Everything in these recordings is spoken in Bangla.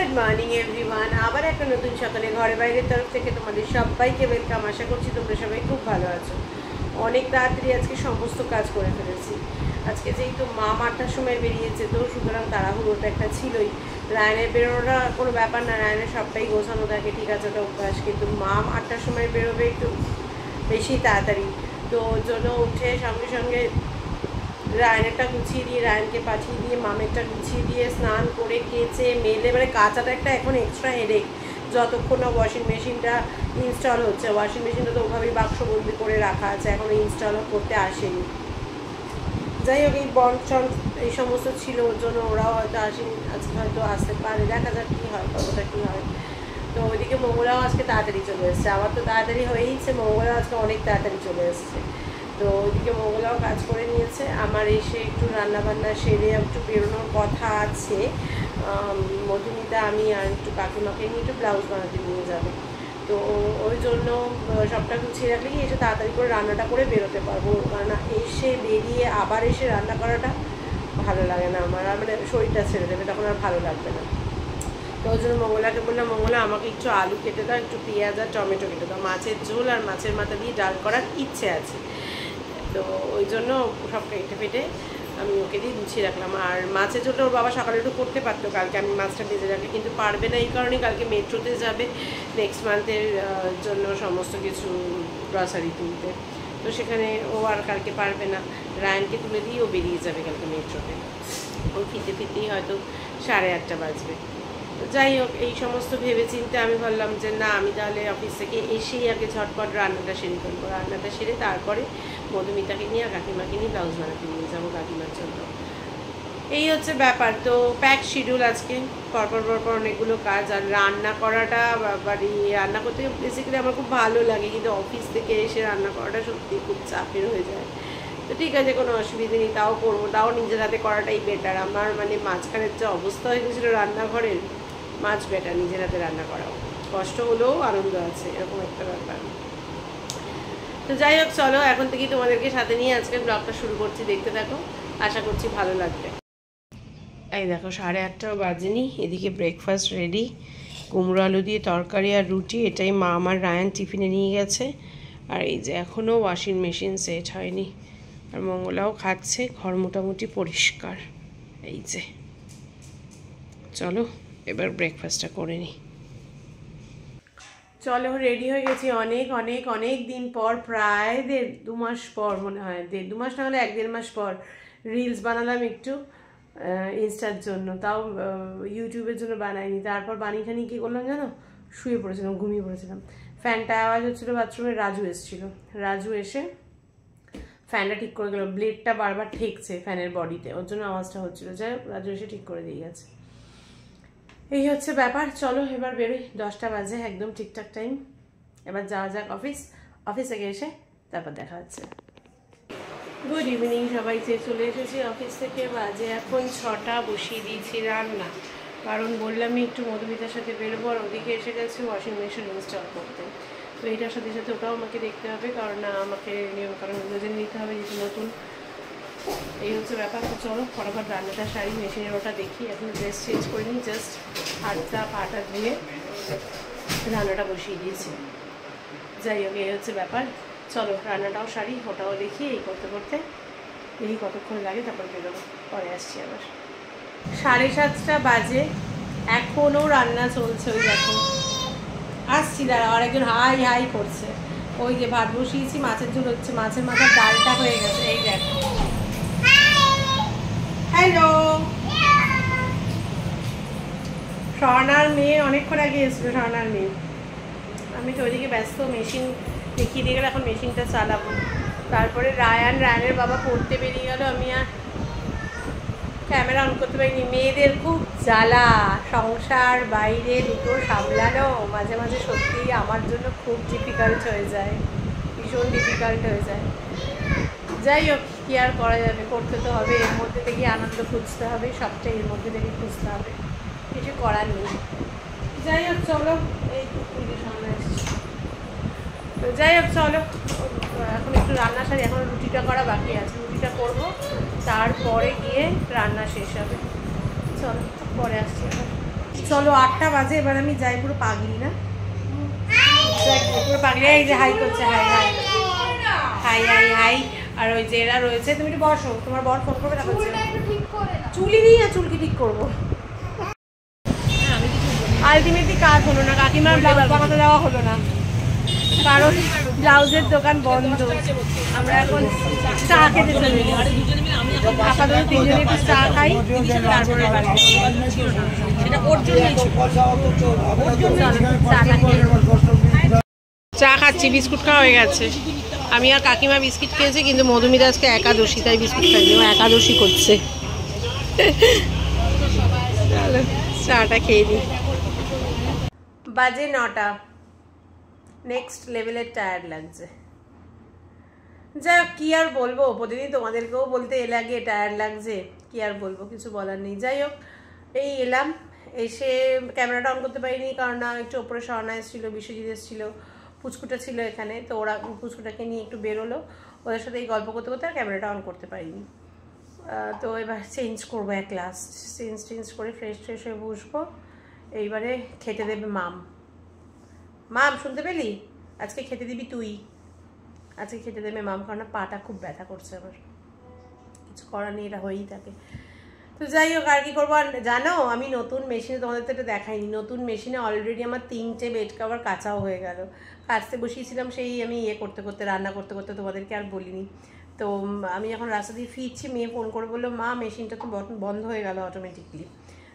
Good morning everyone. আবার একটা নতুন সকালে ঘরে বাইরের তরফ থেকে তোমাদের সবাইকে ওয়েলকাম। আশা করছি তোমরা সবাই খুব ভালো আছো। অনেক তাড়াতাড়ি আজকে সমস্ত কাজ করে ফেলেছি। আজকে যেহেতু মাম 8টার সময় বেরিয়েছে, তো সুতরাং তাড়াহুড়োটা একটা ছিলই। রায়নের বেরোনোটা কোনো ব্যাপার না, রায়নের সবটাই গোছানো থাকে, ঠিক আছে, ওটা অভ্যাস। কিন্তু মাম 8টার সময় বেরোবে একটু বেশি তাড়াতাড়ি, তো ওর জন্য উঠে সঙ্গে সঙ্গে রায়নেরটা গুছিয়ে দিয়ে, রায়নকে পাঠিয়ে দিয়ে, মামেরটা গুছিয়ে দিয়ে, স্নান করে কেচে মেলে, মানে কাচাটা একটা এখন এক্সট্রা হেডেক যতক্ষণ না ওয়াশিং মেশিনটা ইনস্টল হচ্ছে। ওয়াশিং মেশিনটা তো ওভাবেই বাক্সবন্দি করে রাখা আছে, এখনও ইনস্টলও করতে আসেনি। যাই হোক, এই বন্ড টন্ড এই সমস্ত ছিল, ওর জন্য ওরাও হয়তো আসেনি, আজকে হয়তো আসতে পারে, দেখা যাক কী হয়, কতটা কী হয়। তো ওইদিকে মঙ্গলাও আজকে তাড়াতাড়ি চলে এসছে, আমার তো তাড়াতাড়ি হয়েইছে, মঙ্গলাও আজকে অনেক তাড়াতাড়ি চলে এসছে। তো ওইদিকে মঙ্গলাও কাজ করে নিয়েছে। আমার এসে একটু রান্নাবান্না সেরে একটু বেরোনোর কথা আছে। মধুমিতা, আমি আর একটু কাকিমাকে নিয়ে একটু ব্লাউজ বানাতে নিয়ে যাবে। তো ওই জন্য সবটা গুছিয়ে রাখলে কি এসে তাড়াতাড়ি করে রান্নাটা করে বেরোতে পারবো, কারণ এসে বেরিয়ে আবার এসে রান্না করাটা ভালো লাগে না আমার, আর মানে শরীরটা ছেড়ে দেবে, তখন আর ভালো লাগবে না। তো ওই জন্য মঙ্গলাকে বললাম, মঙ্গলা আমাকে একটু আলু কেটে দাও, একটু পেঁয়াজ আর টমেটো কেটে দাও, মাছের ঝোল আর মাছের মাথা দিয়ে ডাল করার ইচ্ছে আছে। তো ওই জন্য সব কেটে ফেটে আমি ওকে দিয়ে গুছিয়ে রাখলাম। আর মাছের ঝোলটা ওর বাবা সকালে একটু করতে পারতো, কালকে আমি মাছটা ভেজে রাখি, কিন্তু পারবে না এই কারণে কালকে মেট্রোতে যাবে নেক্সট মান্থের জন্য সমস্ত কিছু গ্রসারি তুলতে। তো সেখানে ও আর কালকে পারবে না, রায়নকে তুলে দিয়ে ও বেরিয়ে যাবে কালকে মেট্রোতে। ও ফিরতে ফিরতেই হয়তো 8:30 বাজবে। যাই হোক, এই সমস্ত ভেবে চিন্তে আমি ভাবলাম যে না, আমি তাহলে অফিস থেকে এসেই আগে ঝটপট রান্নাটা সেরে ফেলবো। রান্নাটা সেরে তারপরে মধুমিতাকে নিয়ে আর কাকিমাকে নিয়ে ব্লাউজ বানাতে নিয়ে যাবো কাকিমার জন্য। এই হচ্ছে ব্যাপার। তো প্যাক শিডিউল আজকে, পরপর অনেকগুলো কাজ। আর রান্না করাটা বাড়ি রান্না করতে বেসিক্যালি আমার খুব ভালো লাগে, কিন্তু অফিস থেকে এসে রান্না করাটা সত্যি খুব চাপের হয়ে যায়। তো ঠিক আছে, কোনো অসুবিধে নেই, তাও করবো, তাও নিজের হাতে করাটাই বেটার। আমার মানে মাঝখানের যে অবস্থা হয়ে গেছিলো রান্নাঘরের, মাছ বেটার নিজের হাতে রান্না করাও, কষ্ট হলেও আনন্দ আছে, এরকম একটা ব্যাপার। তো যাই হোক, চলো এখন থেকেই তোমাদেরকে সাথে নিয়ে আজকে ব্লগটা শুরু করছি, দেখতে থাকো, আশা করছি ভালো লাগবে। এই দেখো 8:30টাও বাজেনি, এদিকে ব্রেকফাস্ট রেডি, কুমড়ো আলু দিয়ে তরকারি আর রুটি, এটাই মা আমার রায়ান টিফিনে নিয়ে গেছে। আর এই যে এখনও ওয়াশিং মেশিন সেট হয়নি, আর মঙ্গলাও খাচ্ছে, ঘর মোটামুটি পরিষ্কার। এই যে চলো এবার ব্রেকফাস্টটা করে নিই। চলো রেডি হয়ে গেছি, অনেক দিন পর, প্রায় 1.5-2 মাস পর মনে হয়, 1.5-2 মাস না হলে 1-1.5 মাস পর রিলস বানালাম একটু ইনস্টার জন্য, তাও ইউটিউবের জন্য বানাইনি। তারপর বানিয়ে ঠানিয়ে কী করলাম জানো, শুয়ে পড়েছিলাম, ঘুমিয়ে পড়েছিলাম। ফ্যানটা আওয়াজ হচ্ছিলো বাথরুমে, রাজু এসেছিলো, রাজু এসে ফ্যানটা ঠিক করে গেলো, ব্লেডটা বারবার ঠেকছে ফ্যানের বডিতে, ওর জন্য আওয়াজটা হচ্ছিলো। যাই হোক, রাজু এসে ঠিক করে দিয়ে গেছে। এই হচ্ছে ব্যাপার। চলো এবার বেরোই, 10টা বাজে, একদম ঠিকঠাক টাইম। এবার যাওয়া যাক অফিস থেকে এসে তারপর দেখা হচ্ছে। গুড ইভিনিং সবাইকে, চলে এসেছি অফিস থেকে, বাজে এখন 6টা, বসিয়ে দিয়েছি রান্না, কারণ বললামই একটু মধুমিতার সাথে বেরোবো, আর ওদিকে এসে গেছে ওয়াশিং মেশিন ইনস্টল করতে। তো এইটার সাথে সাথে ওটাও আমাকে দেখতে হবে, কারণ আমাকে নিয়মকানুনগুলো জেনে নিতে হবে, যেহেতু নতুন। এই হচ্ছে ব্যাপার। তো চলো ফটাফট রান্নাটা সারি, মেশিনের ওটা দেখি, এখন ড্রেস চেঞ্জ করে নিই, জাস্ট হাতটা পাটা ধুয়ে রান্নাটা বসিয়ে দিয়েছি। যাই হোক, এই হচ্ছে ব্যাপার। চলো রান্নাটাও সারি, ওটাও দেখি, এই করতে করতে দেখি কতক্ষণ লাগে, তারপর বেরোবো, পরে আসছি আবার। 7:30 বাজে, এখনও রান্না চলছে। ওই দেখো আসছি, দাঁড়া, আর একজন হাই করছে। ওই যে ভাত বসিয়েছি, মাছের ঝোল হচ্ছে, মাছের মাথার ডালটা হয়ে গেছে, এই দেখো। হ্যালো, স্বর্ণার মেয়ে অনেকক্ষণ আগে এসেছিলো, স্বর্ণার মেয়ে। আমি তো ওইদিকে ব্যস্ত, মেশিন দেখিয়ে দিয়ে গেলে, এখন মেশিনটা চালাবো। তারপরে রায়ানের বাবা পড়তে বেরিয়ে গেল, আমি আর ক্যামেরা অন করতে পারিনি। মেয়েদের খুব জ্বালা, সংসার বাইরে দুটো সামলানো মাঝে মাঝে সত্যি আমার জন্য খুব ডিফিকাল্ট হয়ে যায়, ভীষণ ডিফিকাল্ট হয়ে যায়। যাই হোক, কী আর করা যাবে, করতে তো হবে, এর মধ্যে থেকে আনন্দ খুঁজতে হবে, সবটাই এর মধ্যে থেকে খুঁজতে হবে, কিছু করার নেই। যাই হোক চলো, এই সামনে আসছি। তো যাই হোক চলো, এখন একটু রান্না সারি, এখন রুটিটা করা বাকি আছে, রুটিটা করবো, তারপরে গিয়ে রান্না শেষ হবে। চলো পরে আসছি আবার। চলো 8টা বাজে, এবার আমি যাই। পুরো পাগলি না, পুরো পাগলি। এই যে হাই করছে, hi hi hi hi hi. আর ওই যে এরা রয়েছে, তুমি একটু বসো, তোমার বর ফোন করবে। তারপর চুলি নিয়ে চুলকি ঠিক করবো। আলটিমেটলি কাজ হলো না, কাকিমার ব্লাউজ বানাতে দেওয়া হলো না, কারণ ব্লাউজের দোকান বন্ধ। আমরা এখন চা খেতে চলে যাই, আপাতত 3জনে একটু চা খাই, তারপরে বাড়ি। চা খাচ্ছি, বিস্কুট খাওয়া হয়ে গেছে। আমি আর কাকিমা বিস্কিট খেয়েছি, কিন্তু মধুমিতা আজকে একাদশী, তাই বিস্কুট খাইনি, ও একাদশী করছে। চাটা খেয়ে নিই। বাজে 9টা, নেক্সট লেভেলের টায়ার্ড লাগছে। যাই হোক, কী আর বলবো, প্রতিদিন তোমাদেরকেও বলতে লাগে টায়ার্ড লাগছে, কী আর বলবো, কিছু বলার নেই। যাই হোক, এই এলাম, এসে ক্যামেরাটা অন করতে পারিনি, কারণ একটু ওপরে স্বর্ণা এসেছিলো, বিশ্বজিৎ এসেছিলো, পুচকুটা ছিল এখানে, তো ওরা পুচকুটাকে নিয়ে একটু বেরোলো, ওদের সাথে এই গল্প করতে করতে আর ক্যামেরাটা অন করতে পারিনি। তো এবার চেঞ্জ করবো এক লাস্ট, চেঞ্জ করে ফ্রেশ হয়ে বসবো। এইবারে খেতে দেবে মাম। শুনতে পেলি? আজকে খেতে দিবি তুই, আজকে খেতে দেবে মাম, কারণ পাটা খুব ব্যথা করছে আমার, কিছু করার নেই, এটা হয়েই থাকে। তো যাই হোক, আর কি করবো। আর জানো, আমি নতুন মেশিনে, তোমাদের তো এটা দেখাইনি, নতুন মেশিনে অলরেডি আমার 3টে বেড কভার কাচাও হয়ে গেল। কাচতে বসিয়েছিলাম, সেই আমি করতে করতে, রান্না করতে করতে, তোমাদেরকে আর বলিনি। তো আমি এখন রাস্তা দিয়ে ফিরছি, মেয়ে ফোন করে বললো, মা মেশিনটা তো বন্ধ হয়ে গেল অটোমেটিকলি।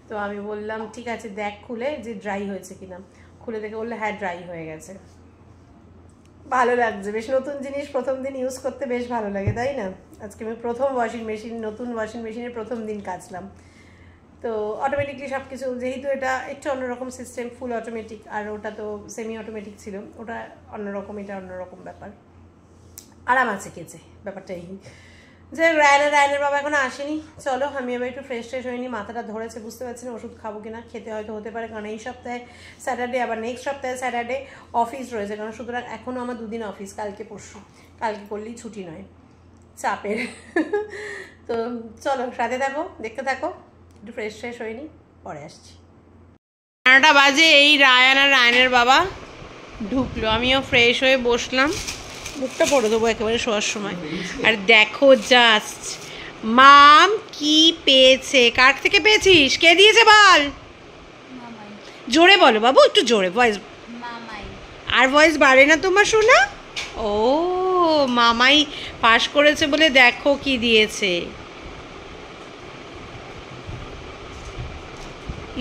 তো আমি বললাম ঠিক আছে, দেখ খুলে যে ড্রাই হয়েছে কিনা। খুলে দেখে বললে হ্যাঁ ড্রাই হয়ে গেছে। ভালো লাগছে, বেশ নতুন জিনিস প্রথম দিন ইউজ করতে বেশ ভালো লাগে, তাই না? আজকে আমি প্রথম নতুন ওয়াশিং মেশিনের প্রথম দিন কাচলাম। তো অটোমেটিকলি সব কিছু, যেহেতু এটা একটু অন্যরকম সিস্টেম, ফুল অটোমেটিক, আর ওটা তো সেমি অটোমেটিক ছিল, ওটা অন্যরকম, এটা অন্যরকম ব্যাপার। আরাম আছে কেচে, ব্যাপারটা এই যে রায়নের বাবা এখনো আসেনি। চলো আমি এবার একটু ফ্রেশ হয়নি, মাথাটা ধরেছে, বুঝতে পারছি না ওষুধ খাবো কিনা, খেতে হয়তো হতে পারে, কারণ এই সপ্তাহে স্যাটারডে, আবার নেক্সট সপ্তাহে স্যাটারডে অফিস রয়েছে, কারণ সুতরাং এখনও আমার 2 দিন অফিস, কালকে পরশু, কালকে করলেই ছুটি নয়, চাপের। তো চলো সাথে থাকো, দেখতে থাকো, একটু ফ্রেশ হয়নি, পরে আসছি। 9টা বাজে, এই রায়নের বাবা ঢুকলো, আমিও ফ্রেশ হয়ে বসলাম, মুখটা পড়ে দেবো একেবারে শোয়ার সময়। আর দেখো জাস্ট মাম কি পেয়েছে, কার থেকে পেয়েছিস, কে দিয়েছে বল, জোরে বলো বাবু, একটু জোরে ভয়েস, আর ভয়েস বাড়ে না তোমার শোনা? ও মামাই পাস করেছে বলে দেখো কি দিয়েছে,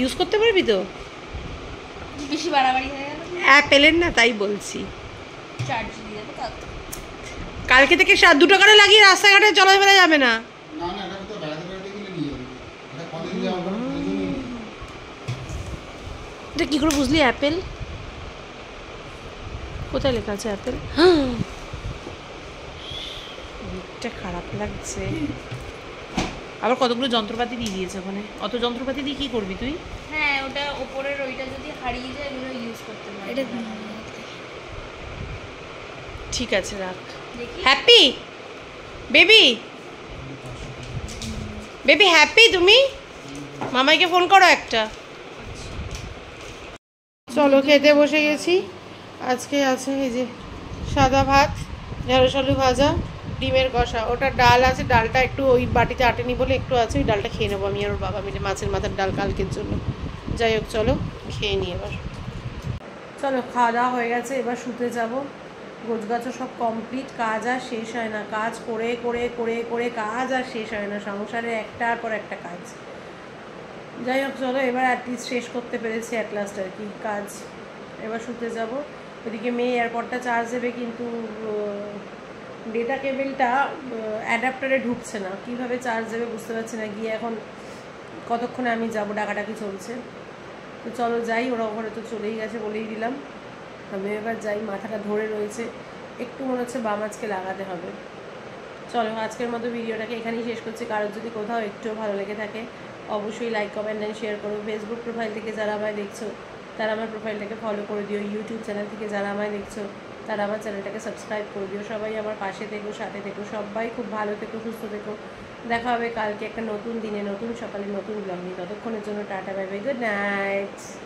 ইউজ করতে পারবি তো? বেশি বাড়াবাড়ি হয়ে গেল, অ্যাপেলের না, তাই বলছি। কালকে থেকে 2 টাকা লাগিয়ে রাস্তাঘাটে চলাফেরা যাবে না। এটা কি করে বুঝলি অ্যাপেল? কোথায় লেখা আছে অ্যাপেল? এটা খারাপ লাগছে। আবার কতগুলো যন্ত্রপাতি দিয়ে দিয়েছে ওখানে, অত যন্ত্রপাতি দিয়ে কি করবি তুই? হ্যাঁ, ওটা উপরের ওইটা যদি হারিয়ে যায়, এগুলো ইউজ করতে পারবি। এটা ঠিক আছে, রাখ। হ্যাপি বেবি হ্যাপি, তুমি মামাইকে ফোন করো একটা। চলো খেতে বসে গেছি। আজকে আছে এই যে সাদা ভাত, ঢেঁড়স আলু ভাজা, ডিমের কষা, ওটা ডাল আছে, ডালটা একটু ওই বাটিতে আটেনি বলে একটু আছে, ওই ডালটা খেয়ে নেবো আমি আর ওর বাবা মিলে, মাছের মাথার ডাল কালকের জন্য। যাই হোক চলো খেয়ে নিই এবার। চলো খাওয়া দাওয়া হয়ে গেছে, এবার শুতে যাবো। গোছগাছও সব কমপ্লিট, কাজ আর শেষ হয় না, কাজ করে করে করে করে কাজ আর শেষ হয় না, সংসারে একটার পর একটা কাজ। যাই হোক চলো এবার অ্যাটলিস্ট শেষ করতে পেরেছি অ্যাটলাস্ট আর কি কাজ। এবার শুতে যাব। ওদিকে মেয়ে এয়ারপডটা চার্জ দেবে, কিন্তু ডেটা কেবেলটা অ্যাডাপ্টারে ঢুকছে না, কীভাবে চার্জ দেবে বুঝতে পারছি না। গিয়ে এখন কতক্ষণে আমি যাব, ডাকাডাকি চলছে। তো চলো যাই, ওরা ওখানে তো চলেই গেছে বলেই দিলাম। আমি এবার যাই, মাথাটা ধরে রয়েছে, একটু মনে হচ্ছে বাম আজকে লাগাতে হবে। চলো আজকের মতো ভিডিওটাকে এখানেই শেষ করছি। কারোর যদি কোথাও একটুও ভালো লেগে থাকে অবশ্যই লাইক, কমেন্ট অ্যান্ড শেয়ার করো। ফেসবুক প্রোফাইল থেকে যারা আমায় দেখছো তারা আমার প্রোফাইলটাকে ফলো করে দিও। ইউটিউব চ্যানেল থেকে যারা আমায় দেখছো তারা আমার চ্যানেলটাকে সাবস্ক্রাইব করে দিও। সবাই আমার পাশে থেকো, সাথে থেকো, সবাই খুব ভালো থেকো, সুস্থ থেকো। দেখা হবে কালকে একটা নতুন দিনে, নতুন সকালে, নতুন ব্লগ নিয়ে। ততক্ষণের জন্য tata, bye bye, good night.